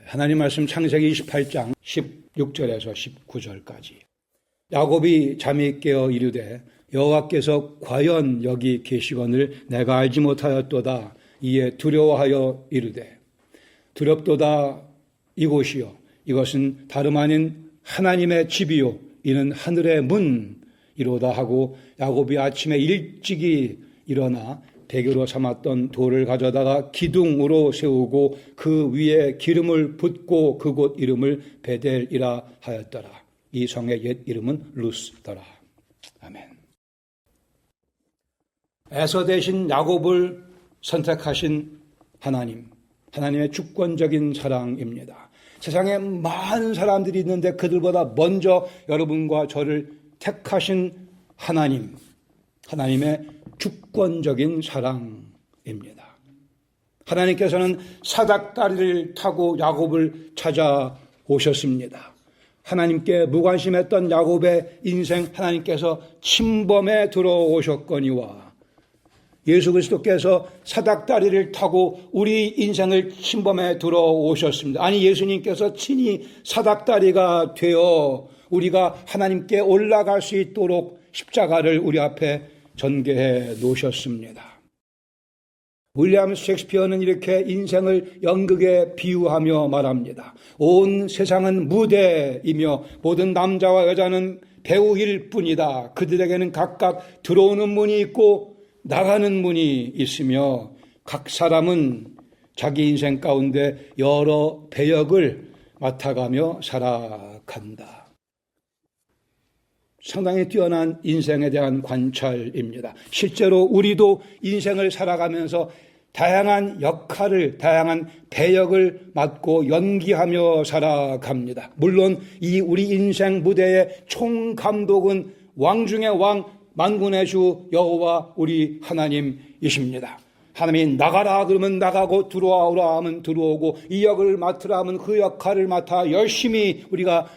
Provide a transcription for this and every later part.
하나님 말씀 창세기 28장 16절에서 19절까지. 야곱이 잠이 깨어 이르되 여호와께서 과연 여기 계시거늘 내가 알지 못하였도다. 이에 두려워하여 이르되 두렵도다. 이곳이요 이것은 다름 아닌 하나님의 집이요 이는 하늘의 문이로다 하고 야곱이 아침에 일찍이 일어나 베개로 삼았던 돌을 가져다가 기둥으로 세우고 그 위에 기름을 붓고 그곳 이름을 베델이라 하였더라. 이 성의 옛 이름은 루스더라. 아멘. 에서 대신 야곱을 선택하신 하나님, 하나님의 주권적인 사랑입니다. 세상에 많은 사람들이 있는데 그들보다 먼저 여러분과 저를 택하신 하나님, 하나님의 주권적인 사랑입니다. 하나님께서는 사닥다리를 타고 야곱을 찾아오셨습니다. 하나님께 무관심했던 야곱의 인생 하나님께서 침범에 들어오셨거니와 예수 그리스도께서 사닥다리를 타고 우리 인생을 침범에 들어오셨습니다. 아니 예수님께서 친히 사닥다리가 되어 우리가 하나님께 올라갈 수 있도록 십자가를 우리 앞에 전개해 놓으셨습니다. 윌리엄 셰익스피어는 이렇게 인생을 연극에 비유하며 말합니다. 온 세상은 무대이며 모든 남자와 여자는 배우일 뿐이다. 그들에게는 각각 들어오는 문이 있고 나가는 문이 있으며 각 사람은 자기 인생 가운데 여러 배역을 맡아가며 살아간다. 상당히 뛰어난 인생에 대한 관찰입니다. 실제로 우리도 인생을 살아가면서 다양한 역할을, 다양한 배역을 맡고 연기하며 살아갑니다. 물론 이 우리 인생 무대의 총감독은 왕 중의 왕, 만군의 주 여호와 우리 하나님이십니다. 하나님이 나가라 그러면 나가고 들어오라 하면 들어오고 이 역을 맡으라 하면 그 역할을 맡아 열심히 우리가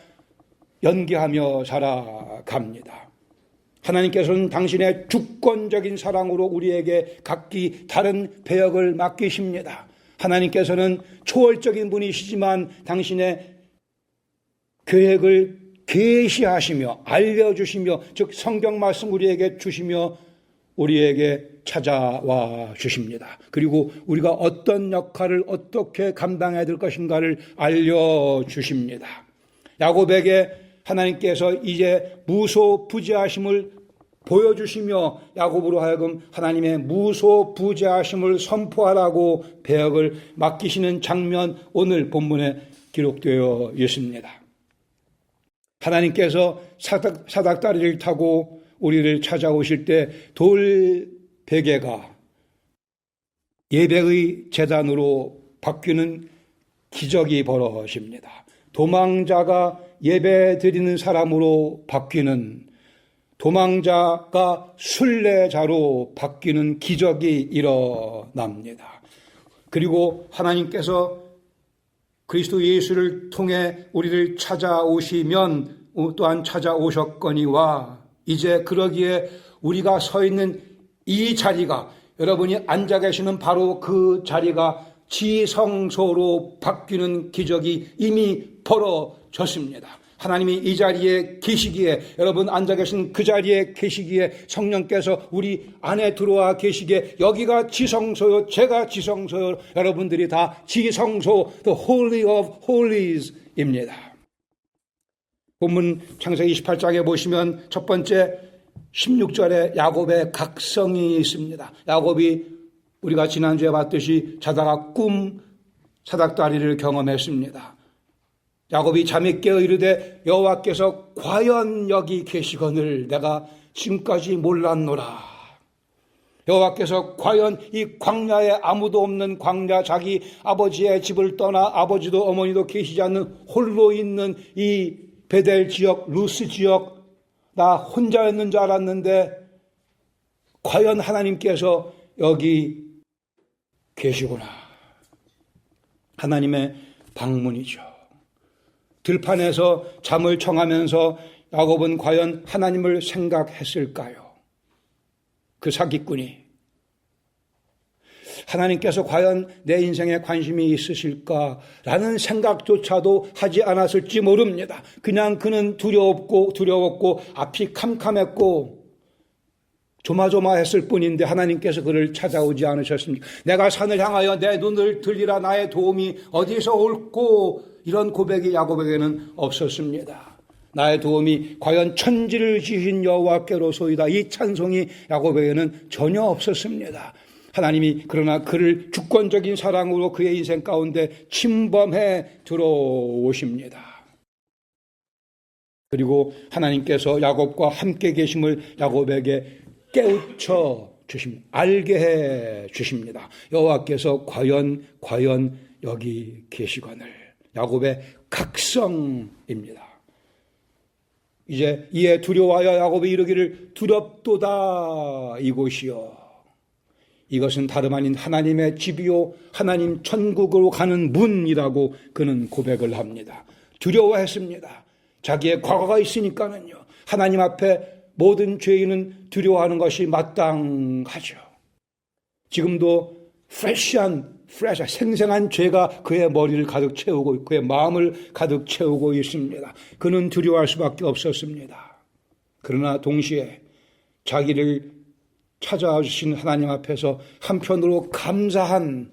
연기하며 살아갑니다. 하나님께서는 당신의 주권적인 사랑으로 우리에게 각기 다른 배역을 맡기십니다. 하나님께서는 초월적인 분이시지만 당신의 계획을 계시하시며 알려주시며 즉 성경 말씀 우리에게 주시며 우리에게 찾아와 주십니다. 그리고 우리가 어떤 역할을 어떻게 감당해야 될 것인가를 알려주십니다. 야곱에게 하나님께서 이제 무소부재하심을 보여주시며 야곱으로 하여금 하나님의 무소부재하심을 선포하라고 배역을 맡기시는 장면 오늘 본문에 기록되어 있습니다. 하나님께서 사닥다리를 타고 우리를 찾아오실 때 돌베개가 예배의 제단으로 바뀌는 기적이 벌어집니다. 도망자가 예배 드리는 사람으로 바뀌는, 도망자가 순례자로 바뀌는 기적이 일어납니다. 그리고 하나님께서 그리스도 예수를 통해 우리를 찾아오시면 또한 찾아오셨거니와 이제 그러기에 우리가 서 있는 이 자리가, 여러분이 앉아 계시는 바로 그 자리가 지성소로 바뀌는 기적이 이미 벌어졌습니다. 하나님이 이 자리에 계시기에, 여러분 앉아 계신 그 자리에 계시기에 성령께서 우리 안에 들어와 계시기에 여기가 지성소요, 제가 지성소요, 여러분들이 다 지성소, the holy of holies입니다. 본문 창세기 28장에 보시면 첫 번째 16절에 야곱의 각성이 있습니다. 야곱이 우리가 지난주에 봤듯이 자다가 꿈 사닥다리를 경험했습니다. 야곱이 잠이 깨어 이르되 여호와께서 과연 여기 계시거늘 내가 지금까지 몰랐노라. 여호와께서 과연 이 광야에 아무도 없는 광야, 자기 아버지의 집을 떠나 아버지도 어머니도 계시지 않는 홀로 있는 이 베델 지역, 루스 지역, 나 혼자였는 줄 알았는데 과연 하나님께서 여기 계시구나. 하나님의 방문이죠. 들판에서 잠을 청하면서 야곱은 과연 하나님을 생각했을까요? 그 사기꾼이. 하나님께서 과연 내 인생에 관심이 있으실까라는 생각조차도 하지 않았을지 모릅니다. 그냥 그는 두려웠고 앞이 캄캄했고 조마조마했을 뿐인데 하나님께서 그를 찾아오지 않으셨습니까? 내가 산을 향하여 내 눈을 들리라, 나의 도움이 어디서 올꼬, 이런 고백이 야곱에게는 없었습니다. 나의 도움이 과연 천지를 지으신 여호와께로소이다, 이 찬송이 야곱에게는 전혀 없었습니다. 하나님이 그러나 그를 주권적인 사랑으로 그의 인생 가운데 침범해 들어오십니다. 그리고 하나님께서 야곱과 함께 계심을 야곱에게 깨우쳐 주십니다. 알게 해 주십니다. 여호와께서 과연 여기 계시거늘. 야곱의 각성입니다. 이제 이에 두려워하여 야곱이 이르기를 두렵도다 이곳이요, 이것은 다름 아닌 하나님의 집이요 하나님 천국으로 가는 문이라고 그는 고백을 합니다. 두려워했습니다. 자기의 과거가 있으니까는요, 하나님 앞에 모든 죄인은 두려워하는 것이 마땅하죠. 지금도 생생한 죄가 그의 머리를 가득 채우고 그의 마음을 가득 채우고 있습니다. 그는 두려워할 수밖에 없었습니다. 그러나 동시에 자기를 찾아와 주신 하나님 앞에서 한편으로 감사한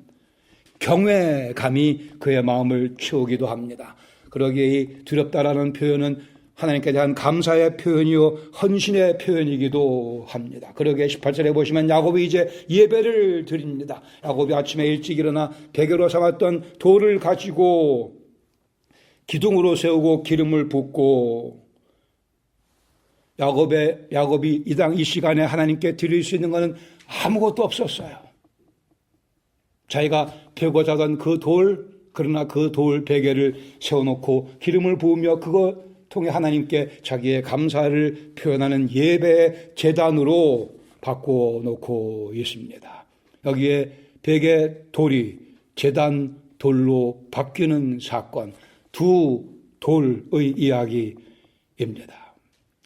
경외감이 그의 마음을 채우기도 합니다. 그러기에 이 두렵다라는 표현은 하나님께 대한 감사의 표현이요 헌신의 표현이기도 합니다. 그러기에 18절에 보시면 야곱이 이제 예배를 드립니다. 야곱이 아침에 일찍 일어나 베개로 삼았던 돌을 가지고 기둥으로 세우고 기름을 붓고, 야곱이 이 시간에 하나님께 드릴 수 있는 것은 아무것도 없었어요. 자기가 베고 자던 그 돌, 그러나 그 돌 베개를 세워놓고 기름을 부으며 그거 통해 하나님께 자기의 감사를 표현하는 예배의 제단으로 바꿔놓고 있습니다. 여기에 베개 돌이 제단 돌로 바뀌는 사건, 두 돌의 이야기입니다.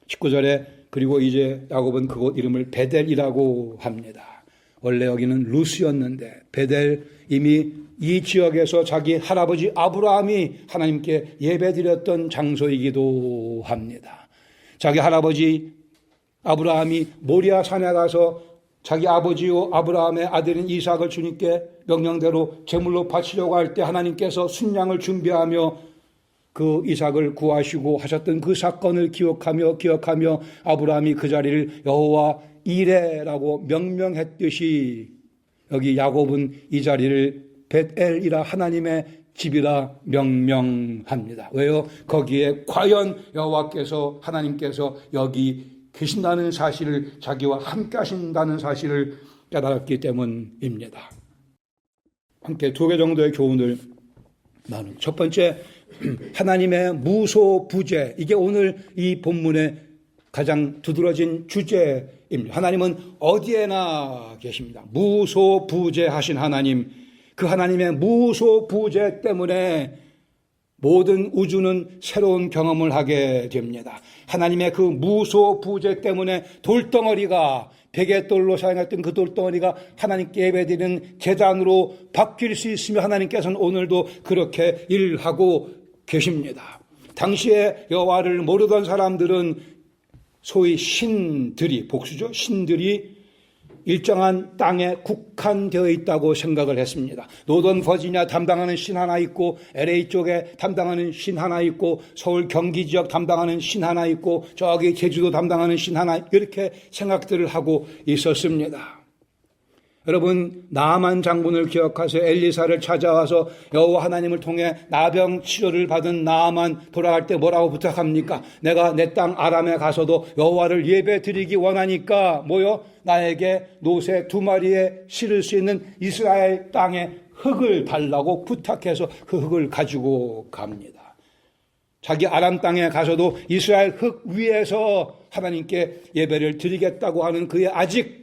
19절에 그리고 이제 야곱은 그곳 이름을 베델이라고 합니다. 원래 여기는 루스였는데 베델, 이미 이 지역에서 자기 할아버지 아브라함이 하나님께 예배드렸던 장소이기도 합니다. 자기 할아버지 아브라함이 모리아 산에 가서 자기 아버지요 아브라함의 아들인 이삭을 주님께 명령대로 제물로 바치려고 할 때 하나님께서 순양을 준비하며 그 이삭을 구하시고 하셨던 그 사건을 기억하며 아브라함이 그 자리를 여호와 이레라고 명명했듯이 여기 야곱은 이 자리를 벳엘이라 하나님의 집이라 명명합니다. 왜요? 거기에 과연 여호와께서 하나님께서 여기 계신다는 사실을, 자기와 함께 하신다는 사실을 깨달았기 때문입니다. 함께 두 개 정도의 교훈을 나눕니다. 첫 번째, 하나님의 무소부재, 이게 오늘 이 본문의 가장 두드러진 주제입니다. 하나님은 어디에나 계십니다. 무소부재하신 하나님, 그 하나님의 무소부재 때문에 모든 우주는 새로운 경험을 하게 됩니다. 하나님의 그 무소부재 때문에 돌덩어리가, 베개돌로 사용했던 그 돌덩어리가 하나님께 예배드리는 제단으로 바뀔 수 있으며 하나님께서는 오늘도 그렇게 일하고 계십니다. 당시에 여호와를 모르던 사람들은 소위 신들이, 복수죠, 신들이 일정한 땅에 국한되어 있다고 생각을 했습니다. 노던 버지니아 담당하는 신 하나 있고, LA 쪽에 담당하는 신 하나 있고, 서울 경기 지역 담당하는 신 하나 있고, 저기 제주도 담당하는 신 하나, 이렇게 생각들을 하고 있었습니다. 여러분, 나아만 장군을 기억하세요. 엘리사를 찾아와서 여호와 하나님을 통해 나병 치료를 받은 나아만 돌아갈 때 뭐라고 부탁합니까? 내가 내 땅 아람에 가서도 여호와를 예배 드리기 원하니까 뭐요? 나에게 노새 2마리에 실을 수 있는 이스라엘 땅에 흙을 달라고 부탁해서 그 흙을 가지고 갑니다. 자기 아람 땅에 가서도 이스라엘 흙 위에서 하나님께 예배를 드리겠다고 하는 그의 아직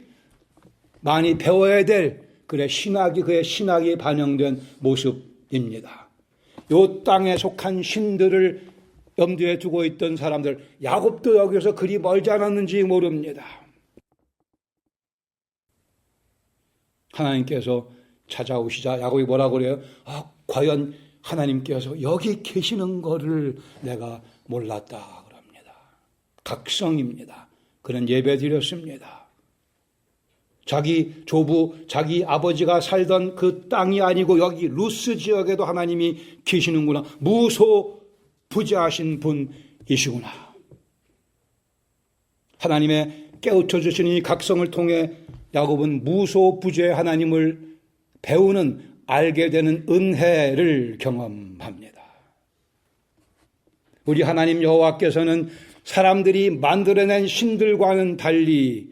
많이 배워야 될 그의 신학이 반영된 모습입니다. 이 땅에 속한 신들을 염두에 두고 있던 사람들, 야곱도 여기서 그리 멀지 않았는지 모릅니다. 하나님께서 찾아오시자 야곱이 뭐라고 그래요? 과연 하나님께서 여기 계시는 거를 내가 몰랐다 그럽니다. 각성입니다. 그는 예배 드렸습니다. 자기 조부, 자기 아버지가 살던 그 땅이 아니고 여기 루스 지역에도 하나님이 계시는구나. 무소부재하신 분이시구나. 하나님의 깨우쳐 주신 이 각성을 통해 야곱은 무소부재의 하나님을 배우는, 알게 되는 은혜를 경험합니다. 우리 하나님 여호와께서는 사람들이 만들어낸 신들과는 달리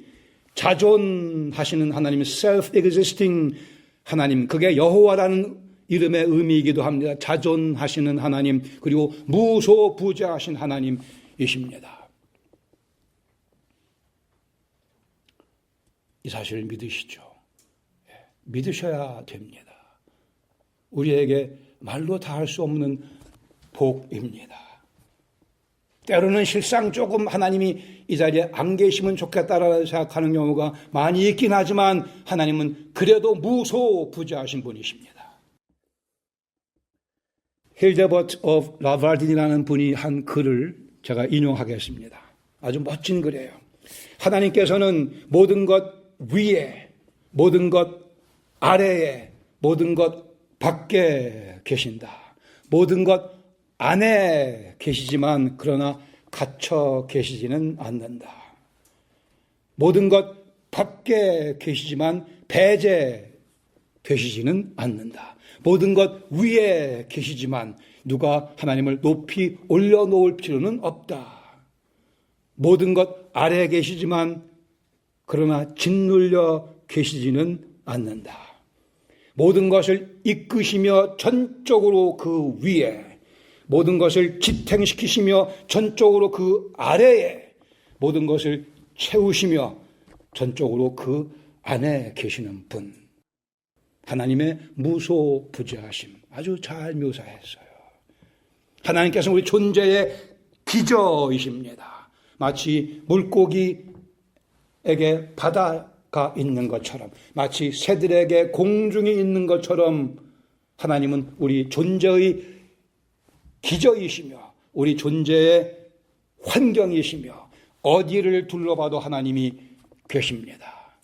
자존하시는 하나님, self-existing 하나님, 그게 여호와라는 이름의 의미이기도 합니다. 자존하시는 하나님, 그리고 무소부재하신 하나님이십니다. 이 사실을 믿으시죠? 믿으셔야 됩니다. 우리에게 말로 다 할 수 없는 복입니다. 때로는 실상 조금 하나님이 이 자리에 안 계시면 좋겠다라고 생각하는 경우가 많이 있긴 하지만 하나님은 그래도 무소부재하신 분이십니다. 힐데버트 오브 라발딘이라는 분이 한 글을 제가 인용하겠습니다. 아주 멋진 글이에요. 하나님께서는 모든 것 위에, 모든 것 아래에, 모든 것 밖에 계신다. 모든 것 안에 계시지만 그러나 갇혀 계시지는 않는다. 모든 것 밖에 계시지만 배제되시지는 않는다. 모든 것 위에 계시지만 누가 하나님을 높이 올려놓을 필요는 없다. 모든 것 아래에 계시지만 그러나 짓눌려 계시지는 않는다. 모든 것을 이끄시며 전적으로 그 위에, 모든 것을 지탱시키시며 전적으로 그 아래에, 모든 것을 채우시며 전적으로 그 안에 계시는 분. 하나님의 무소부재하심 아주 잘 묘사했어요. 하나님께서는 우리 존재의 기저이십니다. 마치 물고기에게 바다가 있는 것처럼, 마치 새들에게 공중이 있는 것처럼 하나님은 우리 존재의 기저이시며 우리 존재의 환경이시며 어디를 둘러봐도 하나님이 계십니다.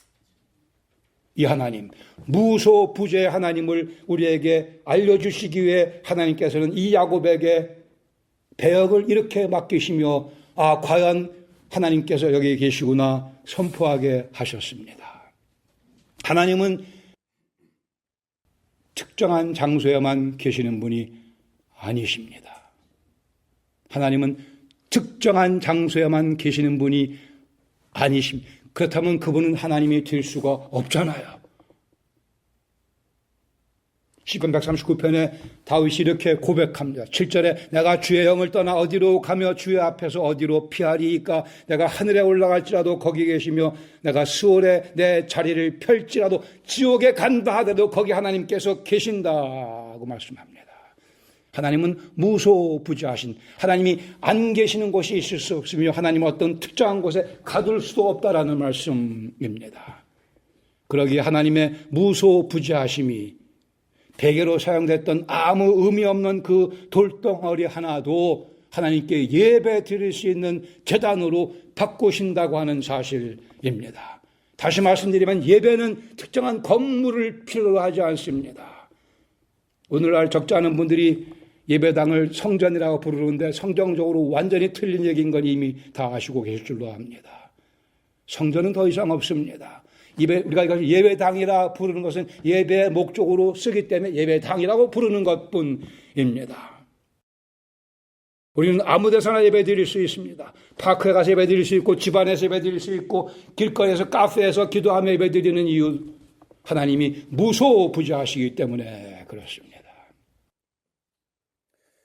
이 하나님, 무소부재의 하나님을 우리에게 알려주시기 위해 하나님께서는 이 야곱에게 배역을 이렇게 맡기시며 과연 하나님께서 여기 계시구나 선포하게 하셨습니다. 하나님은 특정한 장소에만 계시는 분이 아니십니다. 하나님은 특정한 장소에만 계시는 분이 아니십니다. 그렇다면 그분은 하나님이 될 수가 없잖아요. 시편 139편에 다윗이 이렇게 고백합니다. 7절에 내가 주의 영을 떠나 어디로 가며 주의 앞에서 어디로 피하리이까. 내가 하늘에 올라갈지라도 거기 계시며 내가 스올에 내 자리를 펼지라도 지옥에 간다 하더라도 거기 하나님께서 계신다고 말씀합니다. 하나님은 무소부재하신, 하나님이 안 계시는 곳이 있을 수 없으며 하나님은 어떤 특정한 곳에 가둘 수도 없다라는 말씀입니다. 그러기에 하나님의 무소부재하심이 베개로 사용됐던 아무 의미 없는 그 돌덩어리 하나도 하나님께 예배 드릴 수 있는 제단으로 바꾸신다고 하는 사실입니다. 다시 말씀드리면 예배는 특정한 건물을 필요로 하지 않습니다. 오늘날 적지 않은 분들이 예배당을 성전이라고 부르는데 성경적으로 완전히 틀린 얘기인 건 이미 다 아시고 계실 줄로 압니다. 성전은 더 이상 없습니다. 우리가 이것을 예배당이라 부르는 것은 예배의 목적으로 쓰기 때문에 예배당이라고 부르는 것뿐입니다. 우리는 아무 데서나 예배 드릴 수 있습니다. 파크에 가서 예배 드릴 수 있고 집안에서 예배 드릴 수 있고 길거리에서 카페에서 기도하며 예배 드리는 이유, 하나님이 무소부재하시기 때문에 그렇습니다.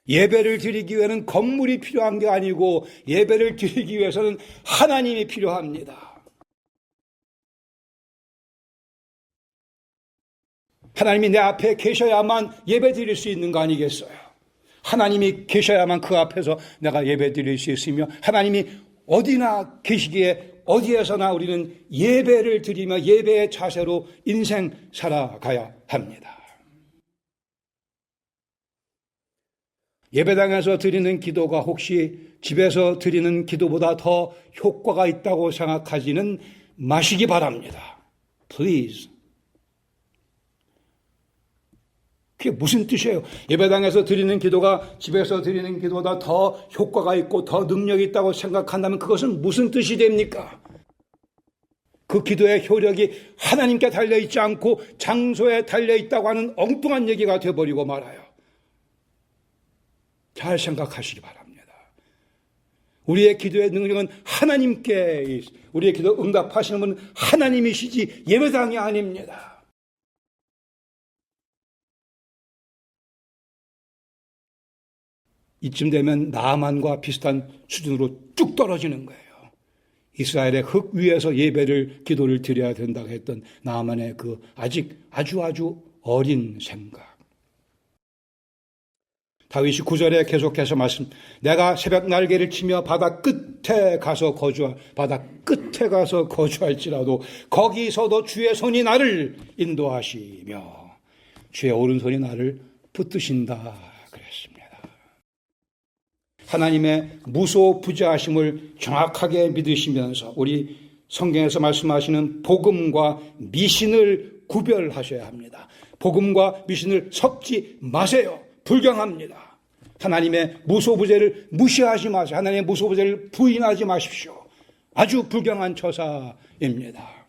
예배를 드리기 위해서는 건물이 필요한 게 아니고 예배를 드리기 위해서는 하나님이 필요합니다. 하나님이 내 앞에 계셔야만 예배 드릴 수 있는 거 아니겠어요? 하나님이 계셔야만 그 앞에서 내가 예배 드릴 수 있으며 하나님이 어디나 계시기에 어디에서나 우리는 예배를 드리며 예배의 자세로 인생 살아가야 합니다. 예배당에서 드리는 기도가 혹시 집에서 드리는 기도보다 더 효과가 있다고 생각하지는 마시기 바랍니다. Please. 그게 무슨 뜻이에요? 예배당에서 드리는 기도가 집에서 드리는 기도보다 더 효과가 있고 더 능력이 있다고 생각한다면 그것은 무슨 뜻이 됩니까? 그 기도의 효력이 하나님께 달려있지 않고 장소에 달려있다고 하는 엉뚱한 얘기가 되어버리고 말아요. 잘 생각하시기 바랍니다. 우리의 기도의 능력은 하나님께, 우리의 기도 응답하시는 분은 하나님이시지 예배당이 아닙니다. 이쯤 되면 나만과 비슷한 수준으로 쭉 떨어지는 거예요. 이스라엘의 흙 위에서 예배를, 기도를 드려야 된다고 했던 나만의 그 아직 아주 어린 생각. 다윗이 9절에 계속해서 내가 새벽 날개를 치며 바다 끝에 가서 거주할지라도 거기서도 주의 손이 나를 인도하시며 주의 오른손이 나를 붙드신다 그랬습니다. 하나님의 무소부재하심을 정확하게 믿으시면서 우리 성경에서 말씀하시는 복음과 미신을 구별하셔야 합니다. 복음과 미신을 섞지 마세요. 불경합니다. 하나님의 무소부재를 무시하지 마세요. 하나님의 무소부재를 부인하지 마십시오. 아주 불경한 처사입니다.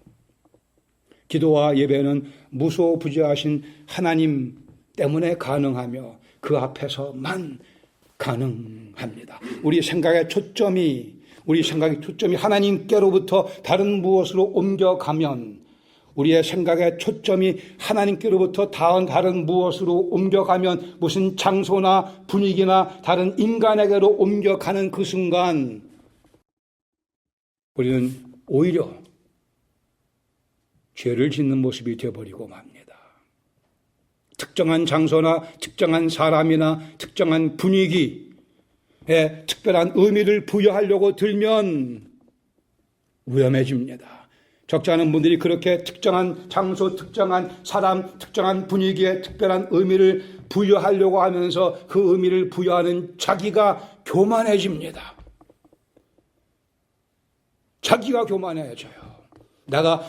기도와 예배는 무소부재하신 하나님 때문에 가능하며 그 앞에서만 가능합니다. 우리 생각의 초점이 하나님께로부터 다른 무엇으로 옮겨가면, 우리의 생각의 초점이 하나님께로부터 다른 무엇으로 옮겨가면, 무슨 장소나 분위기나 다른 인간에게로 옮겨가는 그 순간 우리는 오히려 죄를 짓는 모습이 되어버리고 맙니다. 특정한 장소나 특정한 사람이나 특정한 분위기에 특별한 의미를 부여하려고 들면 위험해집니다. 적지 않은 분들이 그렇게 특정한 장소, 특정한 사람, 특정한 분위기에 특별한 의미를 부여하려고 하면서 그 의미를 부여하는 자기가 교만해집니다. 자기가 교만해져요. 내가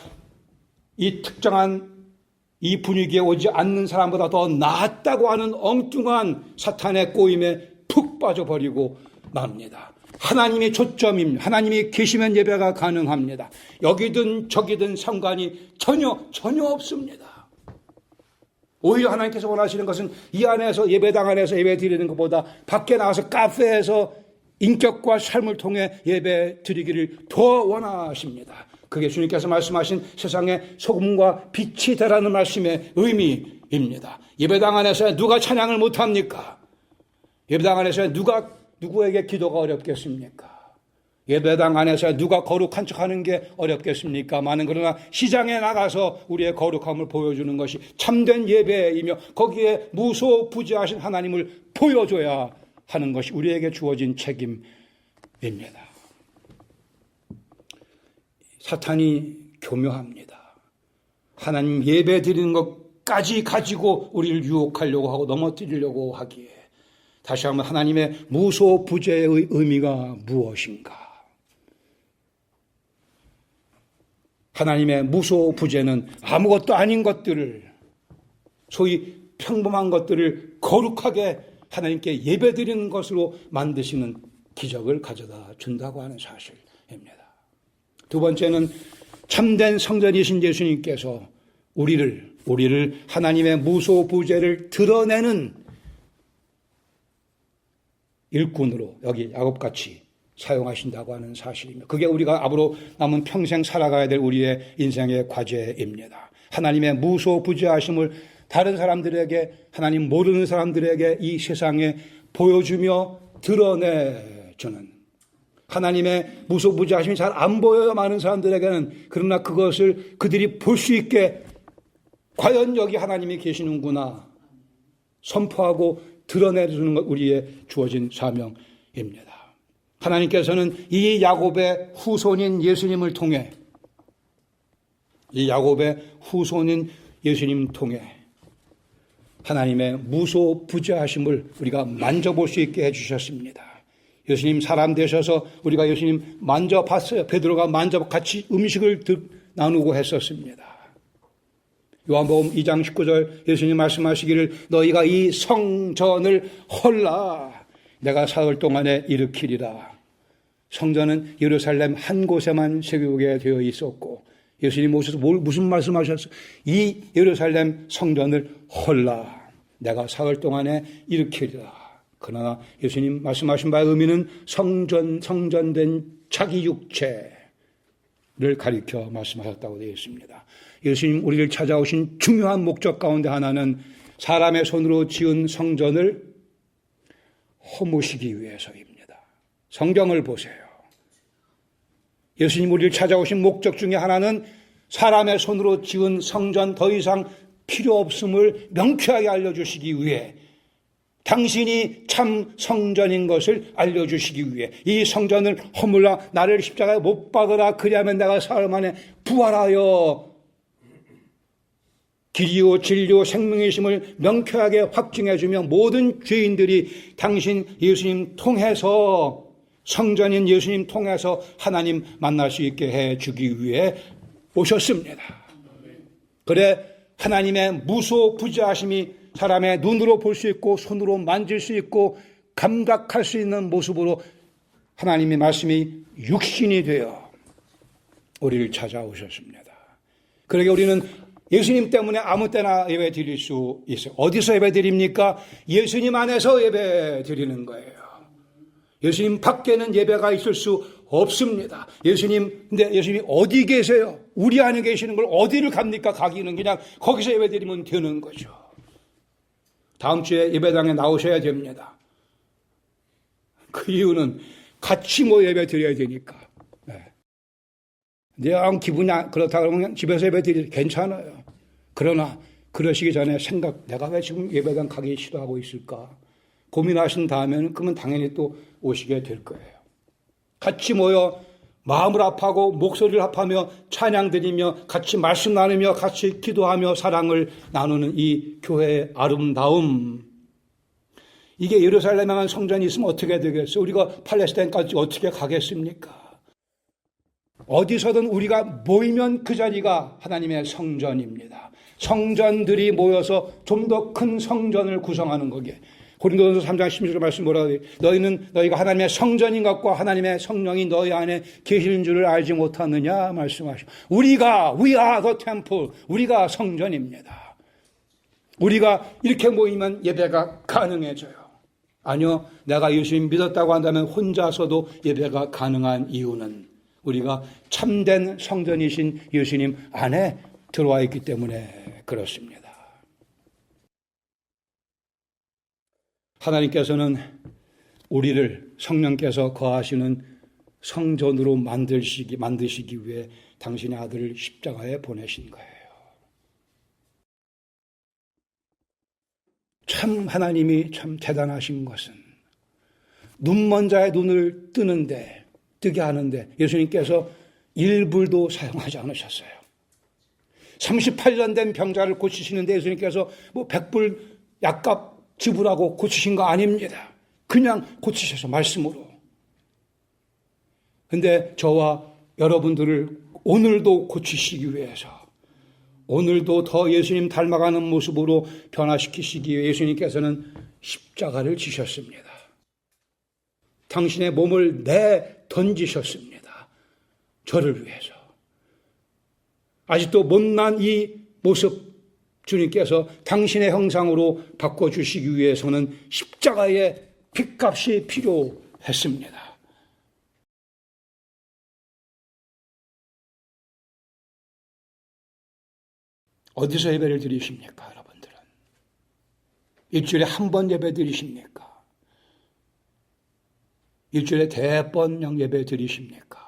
이 특정한 이 분위기에 오지 않는 사람보다 더 낫다고 하는 엉뚱한 사탄의 꼬임에 푹 빠져버리고 맙니다. 하나님이 초점입니다. 하나님이 계시면 예배가 가능합니다. 여기든 저기든 상관이 전혀 없습니다. 오히려 하나님께서 원하시는 것은 이 안에서, 예배당 안에서 예배 드리는 것보다 밖에 나가서 카페에서 인격과 삶을 통해 예배 드리기를 더 원하십니다. 그게 주님께서 말씀하신 세상의 소금과 빛이 되라는 말씀의 의미입니다. 예배당 안에서 누가 찬양을 못합니까? 예배당 안에서 누구에게 기도가 어렵겠습니까? 예배당 안에서 누가 거룩한 척하는 게 어렵겠습니까만은 그러나 시장에 나가서 우리의 거룩함을 보여주는 것이 참된 예배이며 거기에 무소부재하신 하나님을 보여줘야 하는 것이 우리에게 주어진 책임입니다. 사탄이 교묘합니다. 하나님 예배 드리는 것까지 가지고 우리를 유혹하려고 하고 넘어뜨리려고 하기에, 다시 한번 하나님의 무소부재의 의미가 무엇인가? 하나님의 무소부재는 아무것도 아닌 것들을, 소위 평범한 것들을 거룩하게 하나님께 예배드리는 것으로 만드시는 기적을 가져다 준다고 하는 사실입니다. 두 번째는 참된 성전이신 예수님께서 우리를 하나님의 무소부재를 드러내는 일꾼으로 여기 야곱같이 사용하신다고 하는 사실입니다. 그게 우리가 앞으로 남은 평생 살아가야 될 우리의 인생의 과제입니다. 하나님의 무소부재하심을 다른 사람들에게, 하나님 모르는 사람들에게 이 세상에 보여주며 드러내주는, 하나님의 무소부재하심이 잘 안 보여요, 많은 사람들에게는. 그러나 그것을 그들이 볼 수 있게 과연 여기 하나님이 계시는구나 선포하고 드러내주는 것, 우리의 주어진 사명입니다. 하나님께서는 이 야곱의 후손인 예수님을 통해 하나님의 무소부재하심을 우리가 만져볼 수 있게 해주셨습니다. 예수님 사람 되셔서 우리가 예수님 만져봤어요. 베드로가 같이 음식을 나누고 했었습니다. 요한복음 2장 19절 예수님 말씀하시기를 너희가 이 성전을 헐라 내가 사흘 동안에 일으키리라. 성전은 예루살렘 한 곳에만 세우게 되어 있었고 예수님 오셔서 무슨 말씀하셨어요? 이 예루살렘 성전을 헐라 내가 사흘 동안에 일으키리라. 그러나 예수님 말씀하신 바의 의미는 성전된 자기 육체를 가리켜 말씀하셨다고 되어 있습니다. 예수님 우리를 찾아오신 중요한 목적 가운데 하나는 사람의 손으로 지은 성전을 허무시기 위해서입니다. 성경을 보세요. 예수님 우리를 찾아오신 목적 중에 하나는 사람의 손으로 지은 성전 더 이상 필요 없음을 명쾌하게 알려주시기 위해 당신이 참 성전인 것을 알려주시기 위해 이 성전을 허물라 나를 십자가에 못 박으라 그리하면 내가 사흘 만에 부활하여 길이요 진리요 생명이심을 명쾌하게 확증해주며 모든 죄인들이 당신 예수님 통해서 성전인 예수님 통해서 하나님 만날 수 있게 해주기 위해 오셨습니다. 그래 하나님의 무소부재하심이 사람의 눈으로 볼 수 있고 손으로 만질 수 있고 감각할 수 있는 모습으로 하나님의 말씀이 육신이 되어 우리를 찾아오셨습니다. 그러게 우리는 예수님 때문에 아무 때나 예배 드릴 수 있어요. 어디서 예배 드립니까? 예수님 안에서 예배 드리는 거예요. 예수님 밖에는 예배가 있을 수 없습니다. 근데 예수님이 어디 계세요? 우리 안에 계시는 걸 어디를 갑니까? 가기는 그냥 거기서 예배 드리면 되는 거죠. 다음 주에 예배당에 나오셔야 됩니다. 그 이유는 같이 예배 드려야 되니까. 내가 기분이 그렇다 그러면 집에서 예배 드리지 괜찮아요. 그러나 그러시기 전에 내가 왜 지금 예배당 가기 싫어하고 있을까? 고민하신 다음에는 그러면 당연히 또 오시게 될 거예요. 같이 모여 마음을 합하고 목소리를 합하며 찬양 드리며 같이 말씀 나누며 같이 기도하며 사랑을 나누는 이 교회의 아름다움. 이게 예루살렘에만 성전이 있으면 어떻게 되겠어요? 우리가 팔레스타인까지 어떻게 가겠습니까? 어디서든 우리가 모이면 그 자리가 하나님의 성전입니다. 성전들이 모여서 좀 더 큰 성전을 구성하는 거기에 고린도전서 3장 16절 말씀 뭐라고 해요? 너희가 하나님의 성전인 것과 하나님의 성령이 너희 안에 계시는 줄을 알지 못하느냐 말씀하시고 we are the temple. 우리가 성전입니다. 우리가 이렇게 모이면 예배가 가능해져요. 아니요. 내가 예수님 믿었다고 한다면 혼자서도 예배가 가능한 이유는 우리가 참된 성전이신 예수님 안에 들어와 있기 때문에 그렇습니다. 하나님께서는 우리를 성령께서 거하시는 성전으로 만드시기 위해 당신의 아들을 십자가에 보내신 거예요. 참 하나님이 참 대단하신 것은 눈먼 자의 눈을 뜨게 하는데 예수님께서 1불도 사용하지 않으셨어요. 38년 된 병자를 고치시는데 예수님께서 100불 약값 지불하고 고치신 거 아닙니다. 그냥 고치셔서 말씀으로. 근데 저와 여러분들을 오늘도 고치시기 위해서 오늘도 더 예수님 닮아가는 모습으로 변화시키시기 위해 예수님께서는 십자가를 지셨습니다. 당신의 몸을 던지셨습니다. 저를 위해서. 아직도 못난 이 모습 주님께서 당신의 형상으로 바꿔주시기 위해서는 십자가의 핏값이 필요했습니다. 어디서 예배를 드리십니까, 여러분들은? 일주일에 한 번 예배 드리십니까? 일주일에 대번영 예배 드리십니까?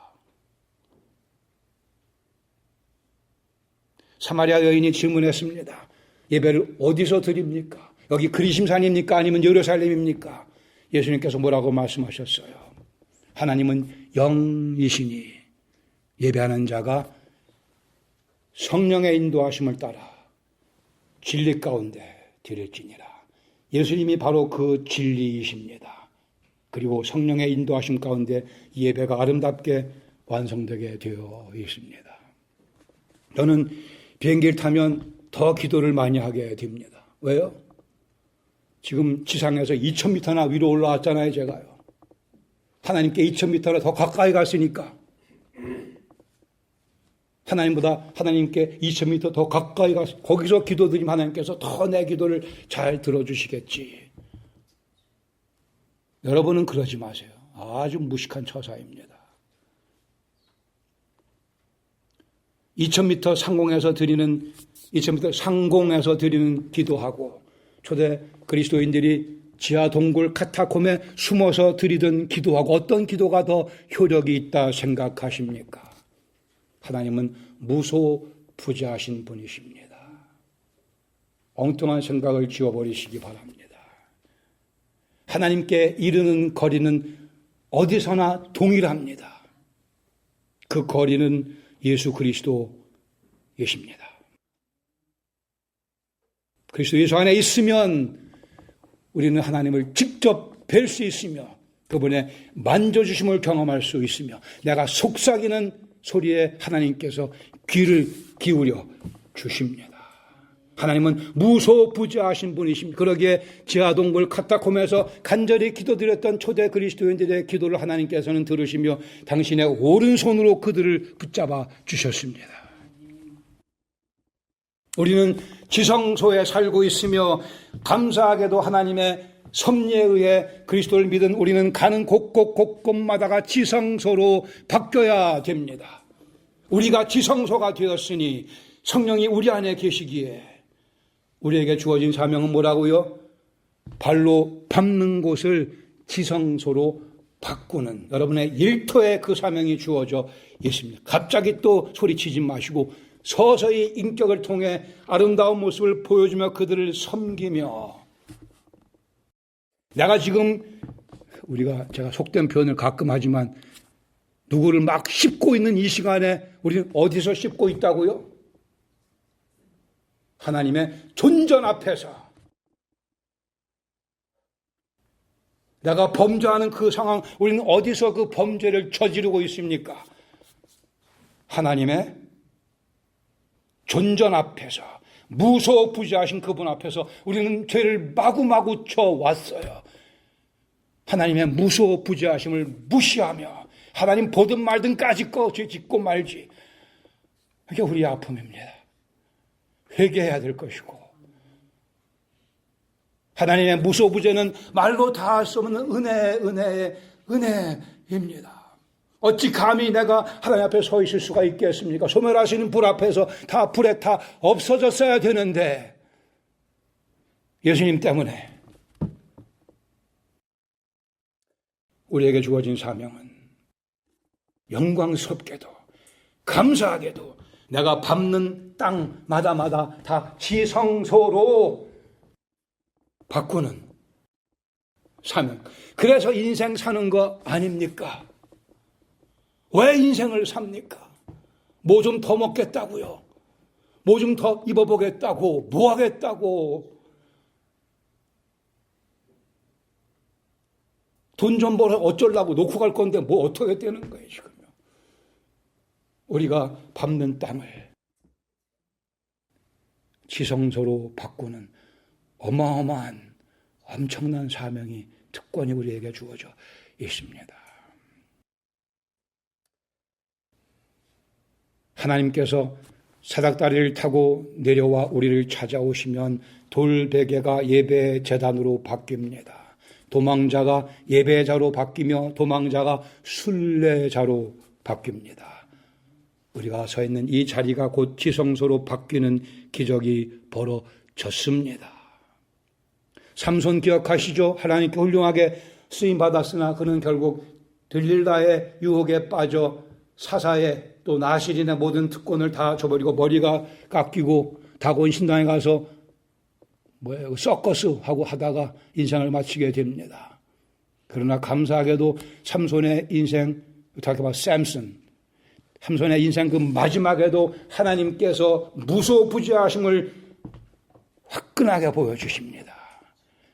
사마리아 여인이 질문했습니다. 예배를 어디서 드립니까? 여기 그리심산입니까? 아니면 예루살렘입니까? 예수님께서 뭐라고 말씀하셨어요? 하나님은 영이시니 예배하는 자가 성령의 인도하심을 따라 진리 가운데 드릴지니라. 예수님이 바로 그 진리이십니다. 그리고 성령의 인도하심 가운데 예배가 아름답게 완성되게 되어 있습니다. 저는 비행기를 타면 더 기도를 많이 하게 됩니다. 왜요? 지금 지상에서 2000m나 위로 올라왔잖아요, 제가요. 하나님께 2000m나 더 가까이 갔으니까. 하나님보다 하나님께 2000m 더 가까이 가서 거기서 기도드리면 하나님께서 더 내 기도를 잘 들어주시겠지. 여러분은 그러지 마세요. 아주 무식한 처사입니다. 2000m 상공에서 드리는 2000m 상공에서 드리는 기도하고 초대 그리스도인들이 지하 동굴 카타콤에 숨어서 드리던 기도하고 어떤 기도가 더 효력이 있다 생각하십니까? 하나님은 무소부재하신 분이십니다. 엉뚱한 생각을 지워버리시기 바랍니다. 하나님께 이르는 거리는 어디서나 동일합니다. 그 거리는 예수 그리스도이십니다. 그리스도 예수 안에 있으면 우리는 하나님을 직접 뵐 수 있으며 그분의 만져주심을 경험할 수 있으며 내가 속삭이는 소리에 하나님께서 귀를 기울여 주십니다. 하나님은 무소부재하신 분이십니다. 그러기에 지하동굴 카타콤에서 간절히 기도드렸던 초대 그리스도인들의 기도를 하나님께서는 들으시며 당신의 오른손으로 그들을 붙잡아 주셨습니다. 우리는 지성소에 살고 있으며 감사하게도 하나님의 섭리에 의해 그리스도를 믿은 우리는 가는 곳곳마다가 지성소로 바뀌어야 됩니다. 우리가 지성소가 되었으니 성령이 우리 안에 계시기에 우리에게 주어진 사명은 뭐라고요? 발로 밟는 곳을 지성소로 바꾸는 여러분의 일터에 그 사명이 주어져 있습니다. 갑자기 또 소리치지 마시고 서서히 인격을 통해 아름다운 모습을 보여주며 그들을 섬기며 내가 지금 제가 속된 표현을 가끔 하지만 누구를 막 씹고 있는 이 시간에 우리는 어디서 씹고 있다고요? 하나님의 존전 앞에서 내가 범죄하는 그 상황 우리는 어디서 그 범죄를 저지르고 있습니까? 하나님의 존전 앞에서 무소부재하신 그분 앞에서 우리는 죄를 마구마구 쳐왔어요. 하나님의 무소부재하심을 무시하며 하나님 보든 말든 까짓 거 죄 짓고 말지. 그게 우리의 아픔입니다. 회개해야 될 것이고 하나님의 무소부재는 말로 다 할 수 없는 은혜입니다. 어찌 감히 내가 하나님 앞에 서 있을 수가 있겠습니까? 소멸하시는 불 앞에서 다 불에 다 없어졌어야 되는데 예수님 때문에 우리에게 주어진 사명은 영광스럽게도 감사하게도 내가 밟는 땅마다마다 다 지성소로 바꾸는 사명. 그래서 인생 사는 거 아닙니까? 왜 인생을 삽니까? 뭐 좀 더 먹겠다고요? 뭐 좀 더 입어보겠다고? 뭐 하겠다고? 돈 좀 벌어 어쩌려고 놓고 갈 건데 뭐 어떻게 되는 거예요 지금요? 우리가 밟는 땅을 지성소로 바꾸는 어마어마한 엄청난 사명이 특권이 우리에게 주어져 있습니다. 하나님께서 사닥다리를 타고 내려와 우리를 찾아오시면 돌베개가 예배 제단으로 바뀝니다. 도망자가 예배자로 바뀌며 도망자가 순례자로 바뀝니다. 우리가 서 있는 이 자리가 곧 지성소로 바뀌는 기적이 벌어졌습니다. 삼손 기억하시죠? 하나님께 훌륭하게 쓰임받았으나 그는 결국 들릴라의 유혹에 빠져 사사의 또 나실인의 모든 특권을 다 줘버리고 머리가 깎이고 다곤 신당에 가서 서커스 하고 하다가 인생을 마치게 됩니다. 그러나 감사하게도 삼손의 인생, talk about Samson, 삼손의 인생 그 마지막에도 하나님께서 무소부지하심을 화끈하게 보여주십니다.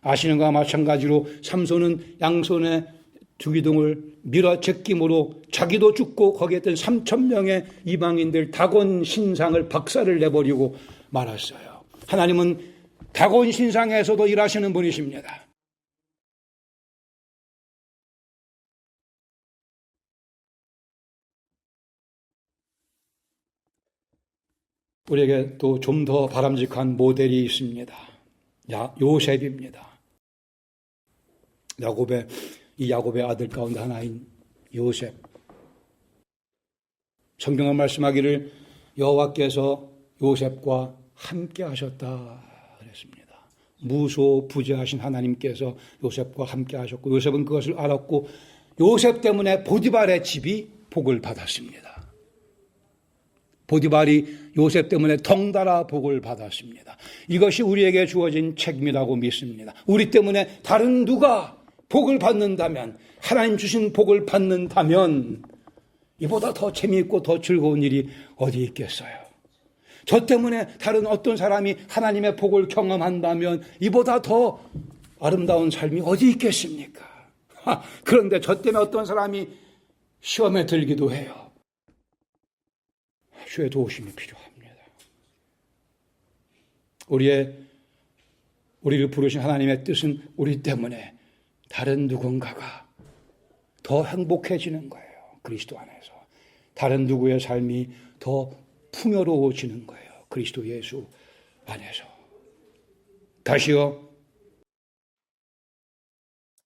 아시는 것과 마찬가지로 삼손은 양손에 두 기둥을 밀어 제낌으로 자기도 죽고 거기에 있던 3,000명의 이방인들 다곤 신상을 박살을 내버리고 말았어요. 하나님은 다곤 신상에서도 일하시는 분이십니다. 우리에게 또 좀 더 바람직한 모델이 있습니다. 요셉입니다. 야곱의 아들 가운데 하나인 요셉. 성경은 말씀하기를 여호와께서 요셉과 함께 하셨다 그랬습니다. 무소부지하신 하나님께서 요셉과 함께 하셨고 요셉은 그것을 알았고 요셉 때문에 보디발의 집이 복을 받았습니다. 보디발이 요셉 때문에 덩달아 복을 받았습니다. 이것이 우리에게 주어진 책임이라고 믿습니다. 우리 때문에 다른 누가 복을 받는다면, 하나님 주신 복을 받는다면 이보다 더 재미있고 더 즐거운 일이 어디 있겠어요? 저 때문에 다른 어떤 사람이 하나님의 복을 경험한다면 이보다 더 아름다운 삶이 어디 있겠습니까? 그런데 저 때문에 어떤 사람이 시험에 들기도 해요. 주의 도우심이 필요합니다. 우리를 부르신 하나님의 뜻은 우리 때문에 다른 누군가가 더 행복해지는 거예요. 그리스도 안에서. 다른 누구의 삶이 더 풍요로워지는 거예요. 그리스도 예수 안에서. 다시요.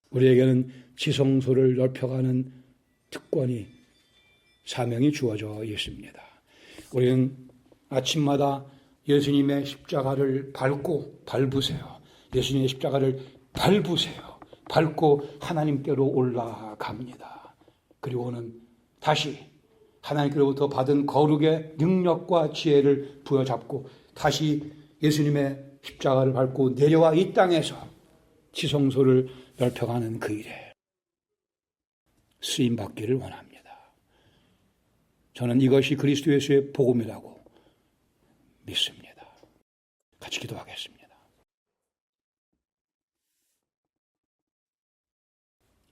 우리에게는 지성소를 넓혀가는 특권이, 사명이 주어져 있습니다. 우리는 아침마다 예수님의 십자가를 밟으세요. 예수님의 십자가를 밟으세요. 밟고 하나님께로 올라갑니다. 그리고는 다시 하나님께로부터 받은 거룩의 능력과 지혜를 부여잡고 다시 예수님의 십자가를 밟고 내려와 이 땅에서 지성소를 넓혀가는 그 일에 쓰임받기를 원합니다. 저는 이것이 그리스도 예수의 복음이라고 믿습니다. 같이 기도하겠습니다.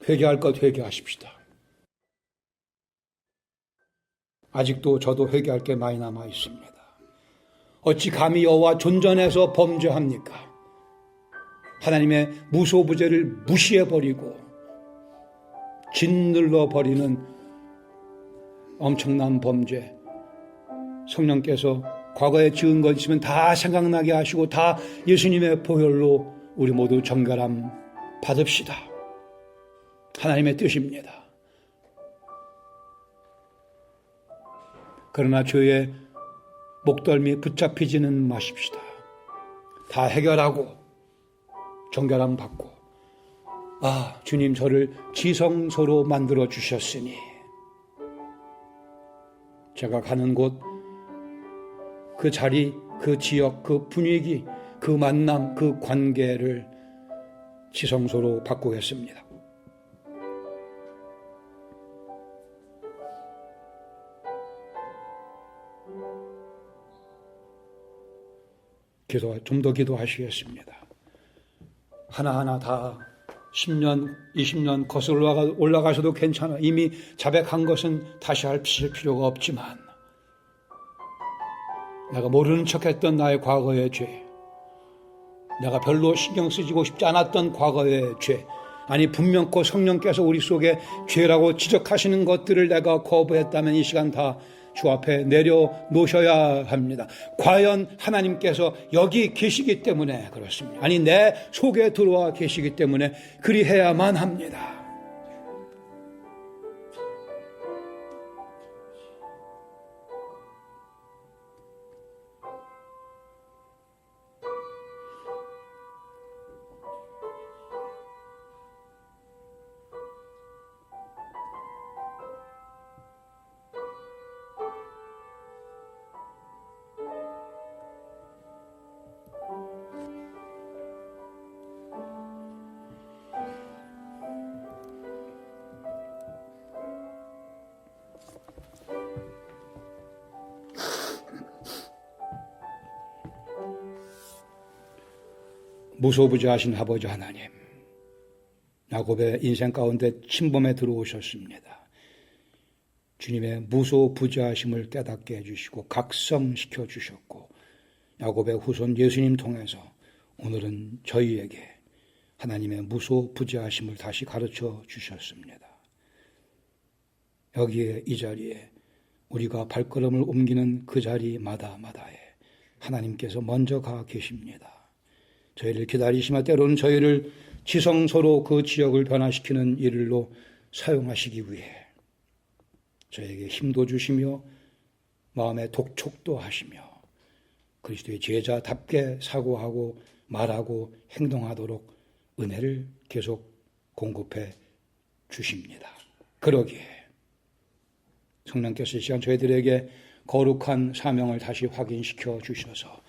회개할 것 회개하십시다. 아직도 저도 회개할 게 많이 남아 있습니다. 어찌 감히 여호와 존전해서 범죄합니까? 하나님의 무소부재를 무시해버리고 짓눌러버리는 엄청난 범죄. 성령께서 과거에 지은 것 있으면 다 생각나게 하시고 다 예수님의 보혈로 우리 모두 정결함 받읍시다. 하나님의 뜻입니다. 그러나 죄의 목덜미 붙잡히지는 마십시다. 다 해결하고 정결함 받고, 주님 저를 지성소로 만들어 주셨으니 제가 가는 곳, 그 자리, 그 지역, 그 분위기, 그 만남, 그 관계를 지성소로 바꾸겠습니다. 좀 더 기도하시겠습니다. 하나하나 다 10년, 20년 거슬러 올라가셔도 괜찮아. 이미 자백한 것은 다시 할 필요가 없지만 내가 모르는 척했던 나의 과거의 죄, 내가 별로 신경 쓰지고 싶지 않았던 과거의 죄, 아니 분명코 성령께서 우리 속에 죄라고 지적하시는 것들을 내가 거부했다면 이 시간 다 주 앞에 내려놓으셔야 합니다. 과연 하나님께서 여기 계시기 때문에 그렇습니다. 아니 내 속에 들어와 계시기 때문에 그리해야만 합니다. 무소부지하신 아버지 하나님, 야곱의 인생 가운데 침범에 들어오셨습니다. 주님의 무소부지하심을 깨닫게 해주시고 각성시켜 주셨고, 야곱의 후손 예수님 통해서 오늘은 저희에게 하나님의 무소부지하심을 다시 가르쳐 주셨습니다. 여기에 이 자리에 우리가 발걸음을 옮기는 그 자리마다에 하나님께서 먼저 가 계십니다. 저희를 기다리시며 때로는 저희를 지성소로 그 지역을 변화시키는 일로 사용하시기 위해 저에게 힘도 주시며 마음의 독촉도 하시며 그리스도의 제자답게 사고하고 말하고 행동하도록 은혜를 계속 공급해 주십니다. 그러기에 성령께서 이 시간 저희들에게 거룩한 사명을 다시 확인시켜 주셔서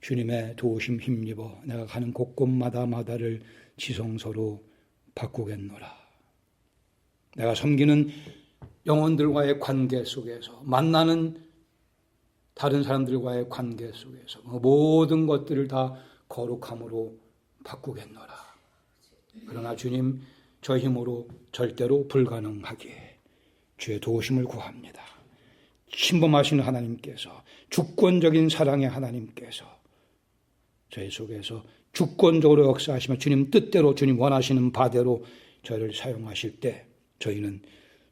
주님의 도우심 힘입어 내가 가는 곳곳마다를 지성소로 바꾸겠노라. 내가 섬기는 영혼들과의 관계 속에서, 만나는 다른 사람들과의 관계 속에서 모든 것들을 다 거룩함으로 바꾸겠노라. 그러나 주님, 저 힘으로 절대로 불가능하기에 주의 도우심을 구합니다. 침범하시는 하나님께서, 주권적인 사랑의 하나님께서 저희 속에서 주권적으로 역사하시며 주님 뜻대로, 주님 원하시는 바대로 저희를 사용하실 때 저희는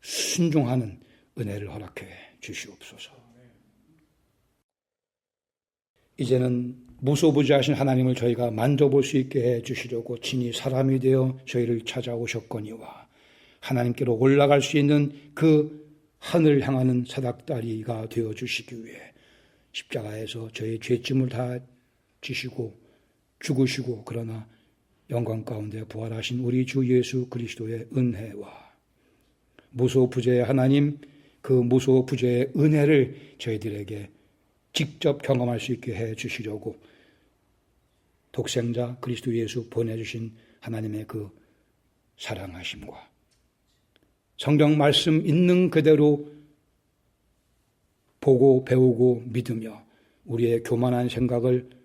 순종하는 은혜를 허락해 주시옵소서. 이제는 무소부지하신 하나님을 저희가 만져볼 수 있게 해 주시려고 친히 사람이 되어 저희를 찾아오셨거니와 하나님께로 올라갈 수 있는 그 하늘 향하는 사닥다리가 되어 주시기 위해 십자가에서 저희 죄짐을 다 지시고 죽으시고 그러나 영광 가운데 부활하신 우리 주 예수 그리스도의 은혜와 무소부재의 하나님, 그 무소부재의 은혜를 저희들에게 직접 경험할 수 있게 해 주시려고 독생자 그리스도 예수 보내주신 하나님의 그 사랑하심과 성경 말씀 있는 그대로 보고 배우고 믿으며 우리의 교만한 생각을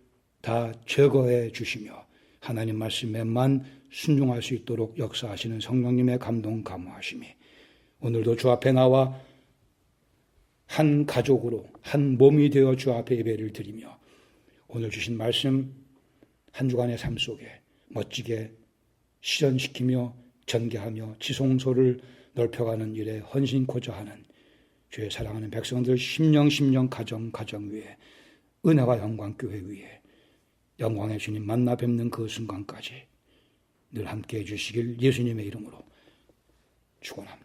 다 제거해 주시며 하나님 말씀에만 순종할 수 있도록 역사하시는 성령님의 감동 감화하심이 오늘도 주 앞에 나와 한 가족으로 한 몸이 되어 주 앞에 예배를 드리며 오늘 주신 말씀 한 주간의 삶 속에 멋지게 실현시키며 전개하며 지성소를 넓혀가는 일에 헌신코자 하는 주의 사랑하는 백성들 심령 가정 위에 은혜와 영광 교회 위에 영광의 주님 만나 뵙는 그 순간까지 늘 함께해 주시길 예수님의 이름으로 축원합니다.